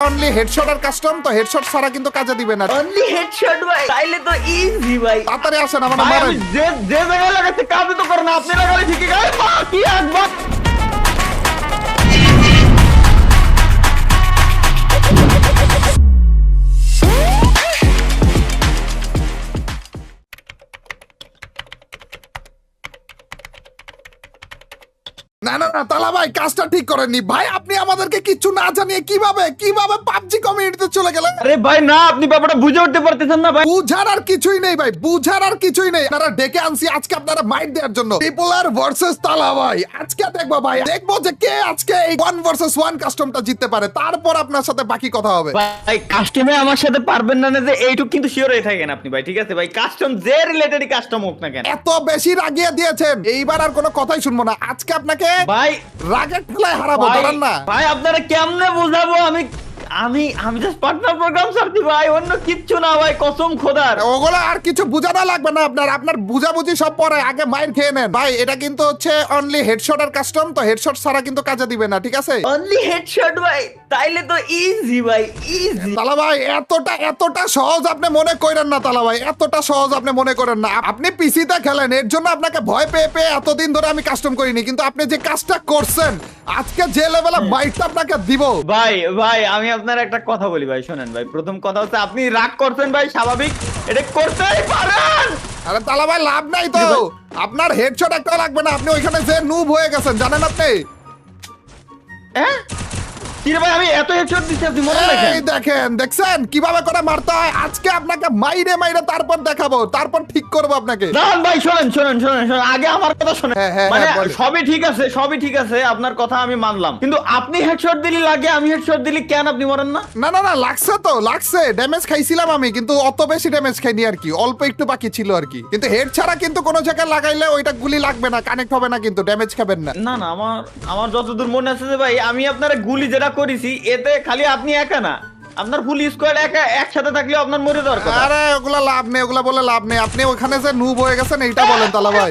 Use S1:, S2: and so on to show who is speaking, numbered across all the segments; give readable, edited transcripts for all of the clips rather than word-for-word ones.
S1: Only headshot আর custom, তো headshot ছাড়া কিন্তু কাজে দিবে না।
S2: অনলি হেডশট ভাই, তাইলে তো ইজি ভাই।
S1: তাড়াতাড়ি আসেন, আমার
S2: ভাই,
S1: মারেন।
S2: আমি যে জায়গায় লাগাতে কাজে তো করে না, আপনি লাগালে ঠিকই গায়ে মা কি একবার।
S1: না না না তালা ভাই, কাজটা ঠিক করেননি ভাই। আপনি আমাদেরকে কিচ্ছু না জানিয়ে কিভাবে পাবজি কমিউনিটিতে চলে গেলেন?
S2: আরে ভাই না, আপনি ব্যাপারটা বুঝে উঠতে পারতেছেন না ভাই।
S1: বুঝার আর কিছুই নেই ভাই, বুঝার আর কিছুই নেই। আপনারা ডেকে আনছি আজকে আপনারা মাইট দেওয়ার জন্য। ট্রিপলার ভার্সেস তালা ভাই, আজকে দেখবো ভাই, দেখবো যে কে আজকে এই 1 ভার্সেস 1 কাস্টমটা জিততে পারে। তারপর আপনার সাথে বাকি কথা হবে।
S2: ভাই কাস্টমে আমার সাথে পারবেন না যে এইটুক কিন্তু শিওর হয়ে থাকেন আপনি ভাই, ঠিক আছে ভাই? কাস্টম যে রিলেটেডই কাস্টম হোক না কেন।
S1: এত বেশি রাগিয়ে দিয়েছেন, এইবার আর কোনো কথাই শুনবো না। আজকে আপনাকে
S2: ভাই
S1: রাগের ঠেলায় হারাবো, দাঁড়ান না
S2: ভাই আপনারা কেমনে বুঝাবো? আমি জাস্ট পার্টনার প্রোগ্রাম সারছি ভাই, অন্য কিচ্ছু না ভাই, কসম খোদার।
S1: ওগুলো আর কিছু বুঝানো লাগবে না আপনার বুঝাবুঝি সব পরে, আগে মাইর খেয়ে নেন ভাই। এটা কিন্তু হচ্ছে অনলি হেডশট আর কাস্টম, তো হেডশট ছাড়া কিন্তু কাজে দিবে না, ঠিক আছে?
S2: অনলি হেডশট ভাই, তাইলে তো ইজি ভাই, ইজি।
S1: তালা ভাই এতটা সহজ আপনি মনে করেন না। তালা ভাই এতটা সহজ আপনি মনে করেন না। আপনি পিসিতে খেলেন, এর জন্য আপনাকে ভয় পেয়ে পেয়ে এতদিন ধরে আমি কাস্টম করিনি, কিন্তু আপনি যে কাজটা করছেন আজকে যে লেভেলে মাইটটা আপনাকে দিব
S2: ভাই আমি আপনার একটা কথা বলি ভাই, শোনেন ভাই। প্রথম কথা হচ্ছে আপনি রাগ করছেন ভাই, স্বাভাবিক, এটা করতেই পারেন।
S1: আরে তালা ভাই লাভ নাই তো, আপনার হেডশট একটা লাগবে না। আপনি ওইখানে যে নুব হয়ে গেছেন জানেন আপনি।
S2: হ্যাঁ কি রে ভাই, আমি এত হেডশট দিচ্ছি আপনি মনে রাখেন।
S1: এই দেখেন, দেখছেন কিভাবে করে মারতে হয়? আজকে আপনাকে মাইরে তারপর দেখাবো, তারপর ঠিক করবো আপনাকে।
S2: দাঁড়ান ভাই, শোনেন আগে আমার কথা শোনেন।
S1: হ্যাঁ,
S2: মানে
S1: বলেন।
S2: সবই ঠিক আছে, আপনার কথা আমি মানলাম, কিন্তু আপনি হেডশট দিলি লাগে, আমি হেডশট দিলি কেন আপনি মরেন না?
S1: না লাগছে ড্যামেজ খাইছিলাম আমি, কিন্তু অত বেশি ড্যামেজ খাইনি আর কি, অল্প একটু বাকি ছিল আর কি। কিন্তু হেড ছাড়া কিন্তু কোনো জায়গায় লাগাইলে ওইটা গুলি লাগবে না, কানেক্ট হবে না, কিন্তু ড্যামেজ খাবেন না।
S2: না আমার যতদূর মনে আছে যে ভাই, আমি আপনার গুলি যেটা করেছি এতে খালি আপনি একা না, আপনার ফুল স্কোয়াড একসাথে থাকলেও আপনার মরে যাওয়ার কথা।
S1: আরে ওগুলা লাভ নেই, ওগুলা বলে লাভ নেই। আপনি ওখানে যে নুব হয়ে গেছেন এইটা বলেন তালা ভাই।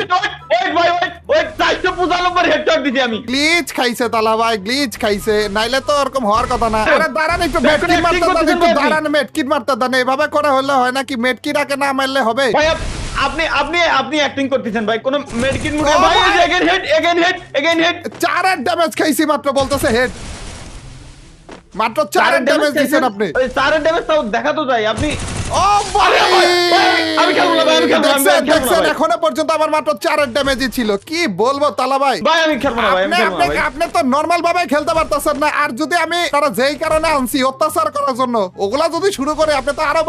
S2: ওই 495 হেডশট দিছি আমি।
S1: গ্লিচ খাইছে তালা ভাই, গ্লিচ খাইছে, নাইলে তো এরকম হওয়ার কথা না। আরে দাঁড়ান একটু মেডকিট মারতে দেন, একটু দাঁড়ান মেডকিট মারতে দেন। এভাবে করে হলে হয় নাকি? মেডকিট আগে না মারলে হবে?
S2: ভাই আপনি অ্যাক্টিং করতেছেন ভাই, কোন মেডিকেট মুখে ভাই। এগেইন হেড
S1: 4 ড্যামেজ খাইছি মাত্র, বলতেছে হেড। মাত্র 4 ড্যামেজ দিছেন আপনি।
S2: ওই 4 ড্যামেজ তাও দেখা তো যায় আপনি।
S1: ও ভাই
S2: আমি খেলবো না ভাই, আমি খেলবো না,
S1: দেখছেন এখনো পর্যন্ত আমার মাত্র 4 ড্যামেজই ছিল। কি বলবো তালা ভাই,
S2: ভাই আমি খেলবো না ভাই, আমি খেলবো না ভাই।
S1: আপনি তো নরমাল ভাবে খেলতে পারতেছেন না। আর যদি আমি তারা যেই কারণে আনছি অত্যাচার করার জন্য, ওগুলা যদি শুরু করে আপনি তো আরো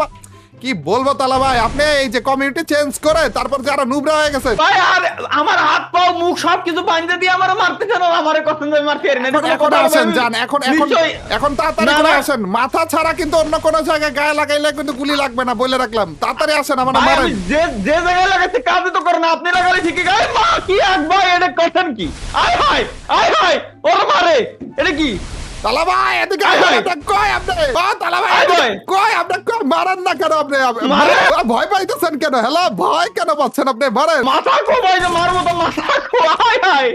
S1: কি বলবো তালা ভাই। আপনি এই যে কমিউনিটি চেঞ্জ করে তারপর যে আরো নুবরা হয়ে গেছে
S2: ভাই। আর আমার হাত পাও মুখ সবকিছু বাঁধতে দিয়ে আমার মারতে কেন? আমারে কখন আমি মারতে পারি না।
S1: এখন আসেন যান, এখন তাড়াতাড়ি করে আসেন। মাথা ছাড়া কিন্তু অন্য কোনো জায়গায় গায়ে লাগাইলে কিন্তু গুলি লাগবে না, বলে রাখলাম। তাড়াতাড়ি আসেন, আমার মারেন।
S2: আমি যে জায়গায় লাগাতে কাজে তো করে না, আপনি লাগালে ঠিকই গায়ে মা কি এক ভাই, এটা কথা কি? আয় ভাই ওর মারে, এটা কি?
S1: তালা ভাই এদিকে কয় আপনি? তালা ভাই কয় আপনি কয় মারান না কেন? আপনি ভয় পাইতেছেন কেন? হ্যালো ভয় কেন পাচ্ছেন আপনি? মারেন।
S2: মাথা খো ভাই, মারবো তো মাথা খো। আয় ভাই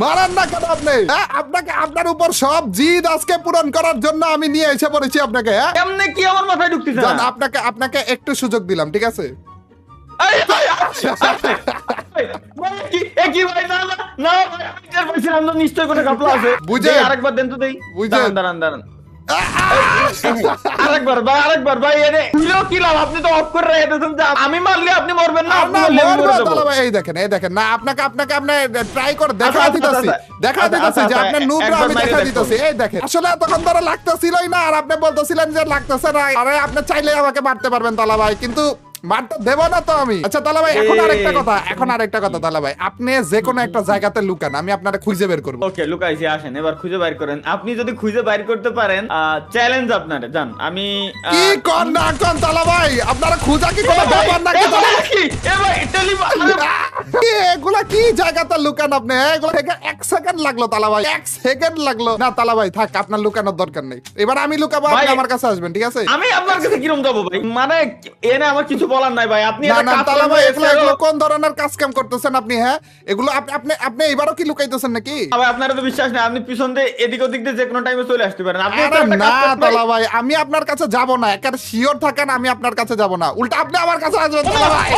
S1: মারান না কেন আপনি? আপনাকে আপনার উপর সব জিদ আজকে পূরণ করার জন্য আমি নিয়ে এসে পড়েছি আপনাকে।
S2: এমনি কি আমার মাথায় ঢুকতেছে না?
S1: আপনাকে একটু সুযোগ দিলাম, ঠিক আছে?
S2: নিশ্চয় কোনো ঘটনা আছে,
S1: বুঝে
S2: আরেকবার দেন তো দেই। দাঁড়ান আরেকবার ভাই, কি লাভ? আপনি তো অফ করে রেখেছেন যে আমি মারলে আপনি মরবেন না।
S1: এই দেখেন না, আপনাকে ট্রাই করে দেখা দিতেছি যে আপনার নুবরা আমি দেখা দিতেছি। এই দেখেন, আসলে তখন ধরে লাগতেছিলই না, আর আপনি বলতেছিলেন যে লাগতেছে না। আরে আপনি চাইলে আমাকে মারতে পারবেন তালা ভাই, কিন্তু মারতে দেব না তো আমি। আচ্ছা তালা ভাই, এখন আরেকটা কথা তালা ভাই, আপনি যে কোনো একটা জায়গাতে লুকান, আমি আপনারে খুঁজে বের করব।
S2: ওকে লুকাইছি, আসেন এবার খুঁজে বাইর করেন। আপনি যদি খুঁজে বাইর করতে পারেন, চ্যালেঞ্জ আপনারে। জান আমি
S1: কি কোন না কোন তালা ভাই, আপনারা খুঁজা কি কোনো ব্যাপার নাকি? তালা এগুলা কি জায়গাতে লুকান আপনি? এগুলা থেকে 1 সেকেন্ড লাগলো তালা ভাই, 1 সেকেন্ড লাগলো না। তালা ভাই থাক, আপনার লুকানোর দরকার নেই। এবার আমি লুকাবো, আপনি আমার কাছে আসবেন, ঠিক আছে?
S2: আমি আপনার কাছে কিরম যাবো ভাই? মানে এনে আমার কিছু বলার নাই ভাই। আপনি
S1: না
S2: এটা
S1: না
S2: কাজ
S1: তালা
S2: করেন
S1: ভাই,
S2: ভাই,
S1: এগুলো এগুলো কোন ধরনের কাজ কাম করতেছেন আপনি? হ্যাঁ, এগুলো আপনি এইবারও কি লুকাইতেছেন নাকি?
S2: ভাই আপনার তো বিশ্বাস নেই, আপনি পিছন দিয়ে এদিক ওদিক দিয়ে যে কোনো টাইমে চলে আসতে পারেন। আপনি
S1: আরে
S2: তো একটা
S1: না
S2: কাজ করতে
S1: তালা ভাই, আমি আপনার কাছে যাব না, একেবারে শিওর থাকেন আমি আপনার কাছে যাব না, উল্টা আপনি আমার কাছে আসবেন তালা ভাই।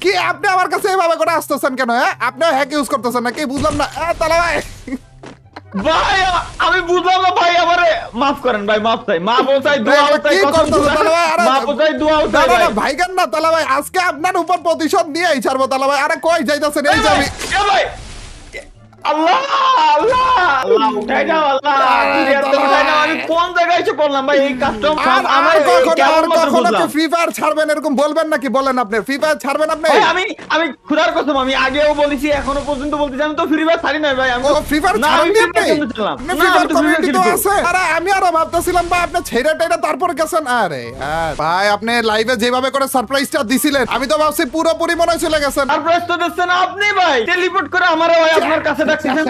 S1: কি আপনি আমার কাছে এভাবে করে আসতেছেন কেন? হ্যাঁ, আপনিও হ্যাক ইউজ করতেছেন নাকি? বুঝলাম না তালা ভাই।
S2: ভাই আমি বুঝলাম না ভাই, আমারে মাফ করেন ভাই, মাফ চাই, মাফ চাই, দোয়া চাই,
S1: কি
S2: কসম
S1: করতেছেন তালা ভাই? আরে
S2: মাফ চাই, দোয়া
S1: না
S2: চাই
S1: না
S2: ভাই।
S1: না ভাইগান না তালা ভাই, আজকে আপনার উপর প্রতিশোধ নিয়েই ছাড়বো তালা ভাই। আরে কই যাইতেছেন? এই যাবি
S2: এ ভাই, আল্লাহ আল্লাহ আল্লাহ, উঠাই দাও আল্লাহ,
S1: আরে
S2: এত উঠাই দাও। আমি কোন জায়গায় এসে পড়লাম ভাই? এই কাস্টম আমার
S1: কখনো কি ফ্রি ফায়ার ছাড়বেন এরকম বলবেন নাকি? বলেন আপনি ফ্রি ফায়ার ছাড়বেন আপনি?
S2: আমি খুদার কসম, আমি আগেও বলেছি, এখনো পর্যন্ত বলতেছি, আমি তো ফ্রি ফায়ার ছাড়ি নাই ভাই। আমি
S1: ও ফ্রি ফায়ার
S2: না, আমি
S1: ছাড়েননি
S2: free
S1: আপনি?
S2: fire কেন ছাড়লাম?
S1: আপনি
S2: না,
S1: ফ্রি
S2: আমি
S1: ফায়ার
S2: তো free fire
S1: কমিউনিটি তো
S2: খেলি তো।
S1: আছে। আরে আমি আরো ভাবতেছিলাম ভাই আপনি ছেড়ে টেড়ে তারপর গেছেন। আরে ভাই আপনি লাইভে যেভাবে করে সারপ্রাইজটা দিছিলেন, আমি তো ভাবছি পুরোপুরি মনে হয় চলে গেছেন।
S2: সারপ্রাইজ তো দিচ্ছেন আপনি ভাই, টেলিপোর্ট করে আমারে ভাই আপনার কাছে ডাকতেছেন।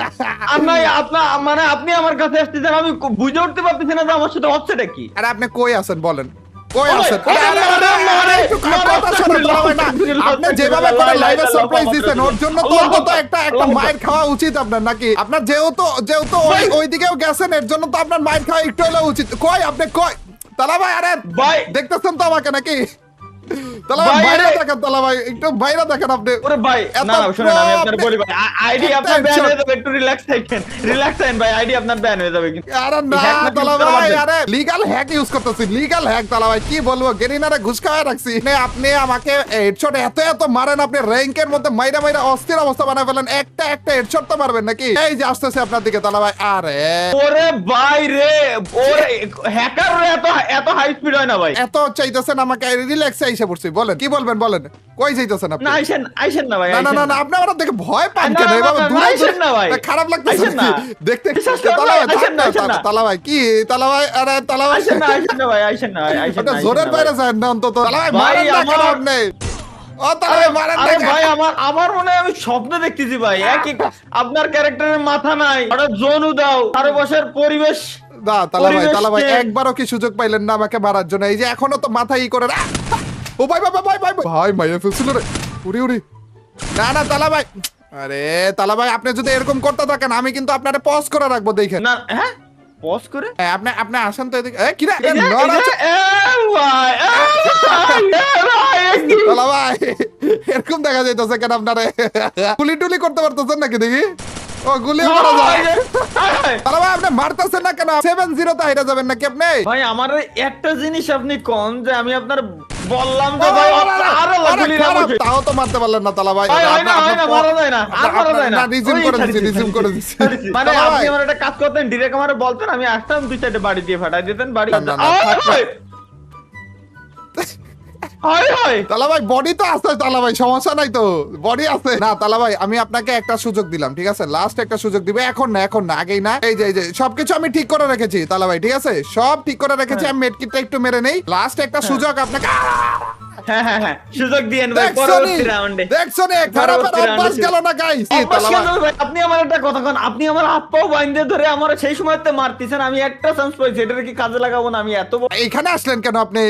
S2: মানে আপনি আমার কাছে আসতেছেন, আমি বুঝে উঠতে পারতেছি না যে আমার সাথে হচ্ছেটা কি।
S1: আরে আপনি কই আছেন বলেন, কই আছেন?
S2: ওই,
S1: আরে, আরে, আরে, আরে, আরে, একটু কথা শোনেন তালা ভাই, না। আপনি যেভাবে করে লাইভে সারপ্রাইজ দিচ্ছেন, ওর জন্য তো অন্তত একটা মাইর খাওয়া উচিত আপনার নাকি? আপনার যেহেতু ওই দিকেও গেছেন, এর জন্য তো আপনার মাইর খাওয়া একটু হলেও উচিত। কই আপনি কই তালা ভাই? আরে
S2: ভাই
S1: দেখতেছেন তো আমাকে নাকি? তালা ভাই
S2: ভাই,
S1: বাইরে
S2: আরে।
S1: দেখেন, তালা ভাই একটু বাইরে দেখেন আপনি।
S2: ওরে ভাই,
S1: এত
S2: না না শুনুন, আমি
S1: pro
S2: আপনার বলি ভাই, আইডি
S1: একটা
S2: আপনার ব্যান
S1: headshot।
S2: হয়ে যাবে, একটু রিল্যাক্স থাকেন ভাই, আইডি আপনার ব্যান হয়ে যাবে কিন্তু।
S1: আরে না
S2: hack না
S1: তালা
S2: use করা
S1: ভাই,
S2: বাদ দেন।
S1: আরে লিগ্যাল হ্যাক ইউজ করতেছি, লিগ্যাল হ্যাক তালা ভাই, কি বলবো, গেরিনারে ঘুষ খাওয়ায় রাখছি। আপনি আমাকে হেডশট এত মারেন, আপনি র্যাঙ্কের মধ্যে মাইরা মাইরা অস্থির অবস্থা বানায় ফেলেন। একটা হেডশট তো মারবেন নাকি? এই যে আসতেছে আপনার দিকে তালা ভাই। আরে
S2: ওরে ভাই রে, ওরে হ্যাকার রে এত হাই স্পিড হয় না ভাই।
S1: এত চাইতেছেন আমাকে, রিল্যাক্সে এসে পড়ছি, বলেন কি বলবেন বলেন, কই যাইতেছেন আপনি?
S2: না আইসেন না ভাই,
S1: না না
S2: আইসেন
S1: না আপনি আমার দেখে ভয় পান
S2: না,
S1: কেন?
S2: না,
S1: এভাবে
S2: না,
S1: দূরে
S2: আইসেন না ভাই।
S1: খারাপ লাগতেছে
S2: আইসেন না।
S1: দেখতে।
S2: বিশ্বাস করেন
S1: তালা
S2: ভাই,
S1: ভাই
S2: আইসেন না, আইসেন না।
S1: তালা ভাই কি তালা ভাই? আরে তালা ভাই
S2: আইসেন না ভাই, আইসেন না
S1: আপনি জোরের বাইরে যান না অন্তত। তালা ভাই
S2: ভাই,
S1: মারেন না কেন
S2: আমার-
S1: আপনি? ও তালা ভাই মারেন না
S2: আরে
S1: কেন?
S2: ভাই, আমার মনে হয় আমি স্বপ্ন দেখতেছি ভাই। একই আপনার ক্যারেক্টারের মাথা নাই, হঠাৎ জোন উদাও, চারপাশের পরিবেশ।
S1: না তালা ভাই
S2: পরিবেশকে-
S1: একবারও কি সুযোগ পাইলেন না আমাকে মারার জন্য? এই যে এখনো তো মাথায় ই করে ও ভাই ভাই ভাই ভাই ভাই মাইয়া ফেলছিল রে, উড়ি উড়ি। না না তালা ভাই, আরে তালা ভাই আপনি যদি এরকম করতে থাকেন, আমি কিন্তু আপনারে পজ করে রাখবো, দেখেন।
S2: না হ্যাঁ, পজ করে
S1: আপনি আসেন তো এদিকে। কি রে
S2: এই যে, ভাই,
S1: তালা ভাই এরকম দেখা যাইতেছে কেন আপনারে? গুলি টুলি করতে পারতেছেন নাকি দেখি? ও গুলি করা যায়। তালা ভাই আপনি মারতেছেন না কেন? 7-0 তে হাইরা যাবেন নাকি আপনি?
S2: ভাই আমার একটা জিনিস আপনি কোন যে আমি আপনার বললাম যে ভাই আরো গুলি
S1: খারাপ,
S2: লাগবে।
S1: তাও তো মারতে পারলেন না তালা ভাই।
S2: ভাই, হয় না, মারা যায় না, আর মারা যায় না।
S1: রিজিউম
S2: ওই
S1: করে
S2: ছাড়ি
S1: দিছি,
S2: দিছি,
S1: রিজিউম করে দিছি।
S2: মানে
S1: তালা
S2: আপনি
S1: ভাই,
S2: আমার একটা কাজ করতেন, ডিরেক্ট আমারে বলতেন, আমি আসতাম, দুই চারটে বাড়ি দিয়ে ফাটাই দিতেন, বাড়ি।
S1: না, না, না, থাক না।
S2: হয়
S1: তালা ভাই বডি তো আছে, তালা ভাই সমস্যা নাই তো, বডি আছে। না তালা ভাই আমি আপনাকে একটা সুযোগ দিলাম, ঠিক আছে? লাস্ট একটা সুযোগ দিবে, এখন না আগেই না। এই যে সবকিছু আমি ঠিক করে রেখেছি তালা ভাই, ঠিক আছে? সব ঠিক করে রেখেছি। আমি মেডকিটটা একটু মেরে নেই, লাস্ট একটা সুযোগ আপনাকে।
S2: হ্যাঁ সুযোগ দিয়েন ভাই, পরবর্তী রাউন্ডে।
S1: দেখছনি খারাপের অভ্যাস গেল না গাইস। তালা ভাই
S2: আপনি আমার একটা কথা কোন, আপনি আমার হাত পাও বাইন্ধে ধরে আমার সেই সময়তে মারতেছেন, আমি একটা চান্স পাইছি, এটার কি কাজে লাগাবো না? আমি এত
S1: এখানে আসলেন কেন আপনি?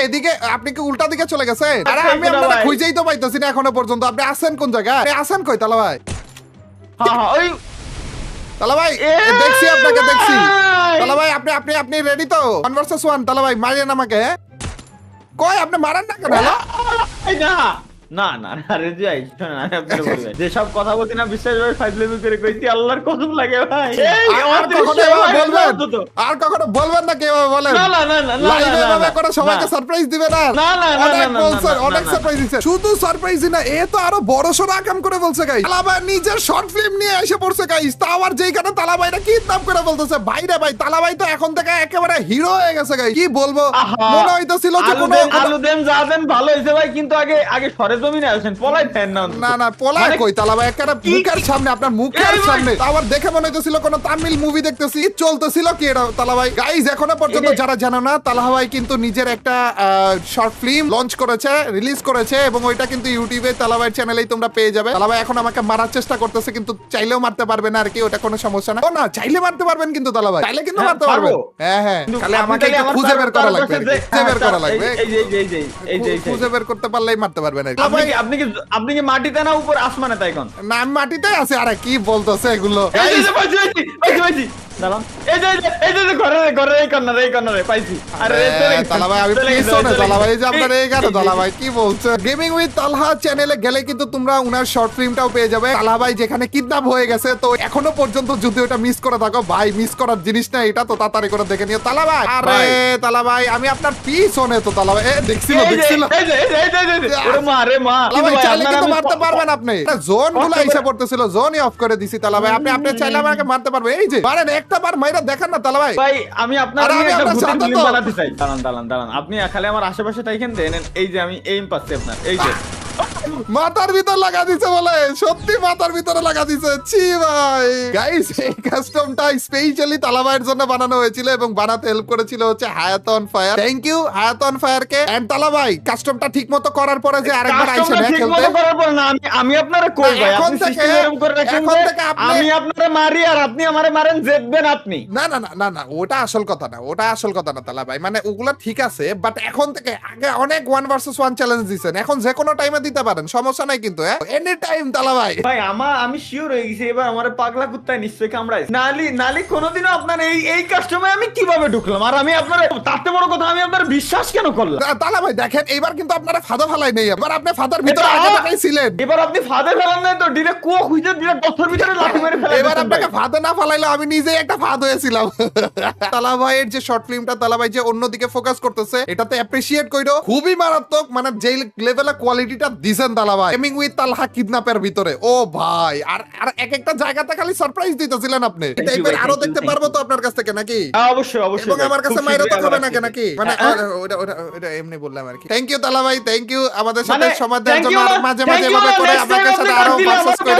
S1: এদিকে আপনি কি উল্টা দিকে চলে গেছেন? আরে
S2: আচ্ছা,
S1: আমি
S2: এটা
S1: আপনাকে
S2: ভাই।
S1: খুঁজেই তো পাইতেছি না এখনো পর্যন্ত। আপনি আছেন কোন জায়গায়? আপনি আছেন কই তালা ভাই?
S2: হ্যাঁ ওই
S1: তালা ভাই
S2: এ
S1: দেখছি আপনাকে, দেখছি।
S2: ভাই।
S1: তালা ভাই আপনি রেডি তো? 1 vs 1 তালা ভাই মারেন আমাকে। কই আপনি মারেন না কেন? হ্যালো
S2: এই না রে যাই, শোনেন আমি আপনাকে বলি ভাই, যেসব কথা বলছি না বিশ্বাস করে 5 লেভেল করে কইছি, আল্লাহর কসম লাগে ভাই। এই
S1: আর কখনো এভাবে বলবেন? আর কখনো বলবেন না? কিভাবে বলেন?
S2: না
S1: লাইভে এভাবে করে সবাইকে সারপ্রাইজ দিবে না? অনেক বলছেন, অনেক সারপ্রাইজ দিচ্ছে। শুধু সারপ্রাইজই না, এ তো আরো বড়সড় আকাম করে বলছে গাইস। তালা ভাই নিজের শর্ট ফিল্ম নিয়ে এসে পড়ছে গাইস। তা আবার যেইখানে তালা ভাইরা কি নাম করে বলতেছে, ভাই রে ভাই তালা ভাই তো এখন থেকে একেবারে হিরো হয়ে গেছে গাইস। কি বলবো, মনে হইতেছিল যে কোনো
S2: আলু দেন যা দেন ভালো হইছে ভাই, কিন্তু আগে সরে জমিনে আসেন, পলাই ফ্যান না
S1: না না পলায়
S2: মানে
S1: কই তালা ভাই, একটা মুখের সামনে, আপনার মুখের
S2: এই ভাই!
S1: সামনে আবার দেখে মনে হইতেছিল কোন তামিল মুভি দেখতেছি, চলতেছিল কি এটা তালা ভাই। গাইস এখনো পর্যন্ত
S2: এটা-
S1: যারা জানো না, তালা ভাই কিন্তু নিজের একটা শর্ট ফিল্ম লঞ্চ করেছে, রিলিজ করেছে, এবং ওইটা কিন্তু ইউটিউবে তালা ভাইয়ের চ্যানেলেই তোমরা পেয়ে যাবে। তালা ভাই এখন আমাকে মারার চেষ্টা করতেছে, কিন্তু চাইলেও মারতে পারবে না আর কি, ওটা কোনো সমস্যা না। ও না, চাইলে মারতে পারবেন কিন্তু তালা ভাই, চাইলে কিন্তু
S2: হ্যাঁ,
S1: মারতে পারবেন।
S2: পারবো।
S1: হ্যাঁ হ্যাঁ,
S2: কিন্তু
S1: খালি
S2: আপনি
S1: আমাকে
S2: তাহলে
S1: একটু
S2: আমার
S1: খুঁজে বের করা
S2: তার
S1: লাগবে আর কি,
S2: পাশে
S1: খুঁজে বের করা লাগবে,
S2: এই যে
S1: খুঁজে বের করতে পারলেই মারতে পারবেন আর কি।
S2: আপনি আপনি কি মাটিতে না উপর আসমানে তাই কোন?
S1: না আমি মাটিতে আছে, আরে কি বলতেছে এগুলো।
S2: এই
S1: Guys,
S2: যে পাইছি দাঁড়ান, এই যে ঘরে এই কর্নারে পাইছি। আরে চলে গেছে,
S1: তালা ভাই আমি
S2: চলে গেছে,
S1: পিছনে
S2: চলে
S1: তালা ভাই, এই যে
S2: গেছে।
S1: আপনার এই গানো তালা ভাই কি বলছে। গেমিং উইথ তালহা চ্যানেলে গেলে কিন্তু তোমরা উনার শর্ট ফিল্মটাও পেয়ে যাবে। তালা ভাই যেখানে কিডন্যাপ হয়ে গেছে, তো এখনো পর্যন্ত যদি ওটা মিস করে থাকো ভাই, মিস করার জিনিস না এটা, তো তাড়াতাড়ি করে দেখে নিও তালা ভাই। আরে
S2: ভাই।
S1: তালা ভাই আমি আপনার পিছনে তো তালা ভাই, দেখছিল
S2: এই যে,
S1: দেখছিল।
S2: এই যে, ওরে মা রে মা।
S1: তালা ভাই
S2: কিন্তু ভাই,
S1: চাইলে
S2: আপনার
S1: কিন্তু
S2: আমি
S1: মারতে পারবেন আপনি, জোন গুলো
S2: কষ্ট
S1: এসে
S2: করে-
S1: পড়তেছিল, জোনই অফ করে দিছি তালা ভাই। আপনি চাইলে আমাকে মারতে পারবেন, এই যে পারেন একটা বার মাইরা দেখেন না তালা ভাই।
S2: ভাই আমি আপনার
S1: আরে
S2: নিয়ে
S1: আমি
S2: একটা
S1: আপনার
S2: ভূতের
S1: সাথে
S2: ফিল্ম
S1: তো।
S2: বানাতে চাই। দাঁড়ান আপনি খালি আমার আশেপাশে তাইকেন দেন। এই যে আমি এইম পাচ্ছি আপনার, এই যে
S1: মাথার ভিতর লাগা দিছে বলে, সত্যি মাথার ভিতরে লাগা দিছে, ছি ভাই। গাইস এই কাস্টমটা স্পেশালি তালাবাইয়ের জন্য বানানো হয়েছিল, এবং বানাতে হেল্প করেছিল হচ্ছে হায়াত অন ফায়ার। থ্যাংক ইউ হায়াত অন ফায়ার কে। এন্ড তালাবাই কাস্টমটা ঠিকমতো করার পরে যে আরেকবার আইসে
S2: কাস্টমটা
S1: না
S2: ঠিক
S1: খেলতে,
S2: মতো করার পর না আমি আপনারে কই ভাই,
S1: এখন
S2: আপনি
S1: থেকে-
S2: সিস্টেম এরকম করে রাখেন
S1: এখন
S2: যে
S1: থেকে আপনি-
S2: আমি আপনারে মারি আর আপনি আমারে মারেন, জিতবেন আপনি।
S1: না না না না না ওটা আসল কথা না, ওটা আসল কথা না তালা ভাই, মানে ওগুলা ঠিক আছে, বাট এখন থেকে, আগে অনেক 1 ভার্সেস 1 চ্যালেঞ্জ দিছেন, এখন যে কোনো টাইমে দিতে পারেন, সমস্যা নাই কিন্তু, এনি টাইম তালা ভাই।
S2: ভাই আমি শিওর হয়ে গেছি এবার আমার পাগলা কুত্তায় নিশ্চয়ই কামড়ায়। নালি কোনোদিনও আপনার এই কাস্টমে আমি কিভাবে ঢুকলাম, আর আমি আপনার তাতে বড় কথা আমি আপনার বিশ্বাস কেন করলাম?
S1: তালা ভাই দেখেন এইবার কিন্তু আপনারা ফাদা ফালাই নেই, এবার আপনি ফাদার ভিতরে
S2: এটা-
S1: আগে থেকেই ছিলেন।
S2: এবার আপনি ফাঁদে ফেলান নাই তো, ডিরেক্ট কুয়া খুঁজে ডিরেক্ট গর্তের ভিতরে লাথি মেরে ফেলা
S1: এবার
S2: দিতেন
S1: আপনাকে
S2: ভাই।
S1: ফাদে না ফালাইলে আমি নিজেই একটা ফাদ হয়েছিলাম। তালা ভাইয়ের যে শর্ট ফিল্মটা, তালা ভাই যে অন্যদিকে ফোকাস করতেছে, এটাতে অ্যাপ্রিশিয়েট কইরো, খুবই মারাত্মক, মানে যে লেভেলে কোয়ালিটিটা দিছেন তালা ভাই গেমিং উইথ তালহা কিডন্যাপের ভিতরে। ও ভাই, আর আর এক একটা জায়গাতে খালি সারপ্রাইজ দিতেছিলেন আপনি।
S2: you
S1: টাইপের
S2: ভাই,
S1: আরো
S2: thank you,
S1: দেখতে
S2: thank
S1: পারবো তো আপনার কাছ থেকে নাকি?
S2: হ্যাঁ, অবশ্যই
S1: এবং
S2: ভাই,
S1: আমার কাছে
S2: খুব
S1: মাইরা তো
S2: শীঘ্রই
S1: খাবে
S2: আবার
S1: নাকি
S2: আসছি।
S1: নাকি, মানে
S2: হ্যাঁ?
S1: ওটা এমনি বললাম আর কি। থ্যাংক ইউ তালা ভাই, থ্যাংক ইউ আমাদের সাথে
S2: মানে,
S1: সময় দেওয়ার
S2: thank
S1: জন্য,
S2: you
S1: আর
S2: না,
S1: মাঝে
S2: thank
S1: মাঝে
S2: you
S1: এভাবে
S2: না,
S1: করে
S2: next
S1: আপনাদের
S2: time
S1: সাথে
S2: আপনি
S1: আরো
S2: কাট দিলে
S1: ভার্সেস
S2: আমার
S1: করে